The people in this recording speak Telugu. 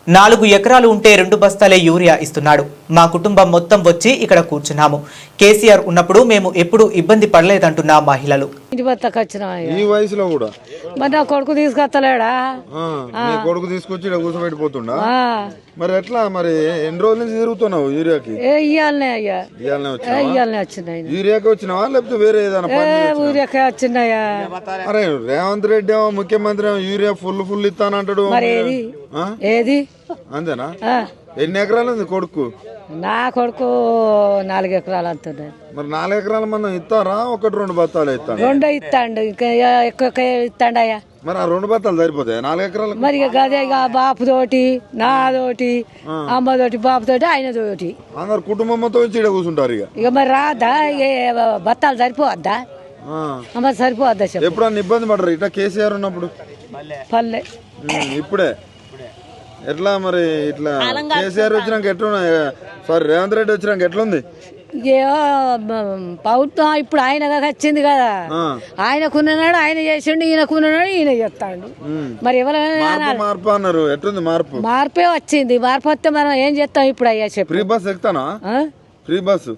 4 ఎకరాలు ఉంటే 2 బస్తాలే యూరియా ఇస్తున్నాడు. మా కుటుంబం మొత్తం వచ్చి ఇక్కడ కూర్చున్నాము. కేసీఆర్ ఉన్నప్పుడు మేము ఎప్పుడు ఇబ్బంది పడలేదంటున్న మహిళలు. ఈ వయసులో కూడా మరి నా కొడుకు తీసుకొస్తలేడా? నీ కొడుకు తీసుకొచ్చి ఇక్కడ కూర్చోబెట్టిపోతుండా? మరి ఎట్లా మరి ఎన్ని రోజుల నుంచి తిరుగుతున్నావు యూరియాకి? ఇయ్యాలనే అయ్యా, ఇయ్యాలనే వచ్చినాయి. యూరియాకి వచ్చినావా లేకపోతే వేరే ఏదైనా ఊరికే వచ్చినాయా? అరే రేవంత్ రెడ్డి ఏమో ముఖ్యమంత్రి ఏమో యూరియా ఫుల్ ఇస్తానంటాడు. మరి ఏది ఏది అంతేనా? ఎన్ని ఎకరాలు ఉంది కొడుకు? నా కొడుకు 4 ఎకరాలు అంటున్నాయి. మరి 4 ఎకరాల మంది ఇస్తారా? 1-2 బత్తాలు ఇస్తాను. 2 ఇస్తాండు, ఇంకా ఎక్కువ ఇస్తాండయ్యా. మరి ఆ 2 బత్తాలు సరిపోతాయి 4 ఎకరాలు? మరి గదే బాపుతోటి, నాతోటి, అమ్మతోటి, బాపుతోటి, ఆయనతోటి అందరు కుటుంబం మొత్తం వచ్చి ఇక్కడ కూర్చుంటారు. ఇక మరి రాదా? బత్తాలు సరిపోవద్దా? మరి సరిపోవద్దా? ఎప్పుడన్నా ఇబ్బంది పడరు ఇట్లా కేసీఆర్ ఉన్నప్పుడు? పల్లె ఇప్పుడే ఎట్లా మరి? ఇట్లా కేసీఆర్ వచ్చినాక ఎట్లా? సారీ రేవంత్ రెడ్డి వచ్చినాక ఎట్లుంది? ప్రభుత్వం ఇప్పుడు ఆయన వచ్చింది కదా, ఆయనకున్నాడు, ఆయన చేసిండు, ఈయనకున్నాడు, ఈయన చేస్తాడు. మరి ఎవరైనా మార్పు అన్నారు, ఎట్లుంది మార్పు? మార్పే వచ్చింది. మార్పు వస్తే మనం ఏం చేస్తాం ఇప్పుడు? అయ్యా చెప్పు. ఫ్రీ బస్ ఎక్కుతానా? Free bus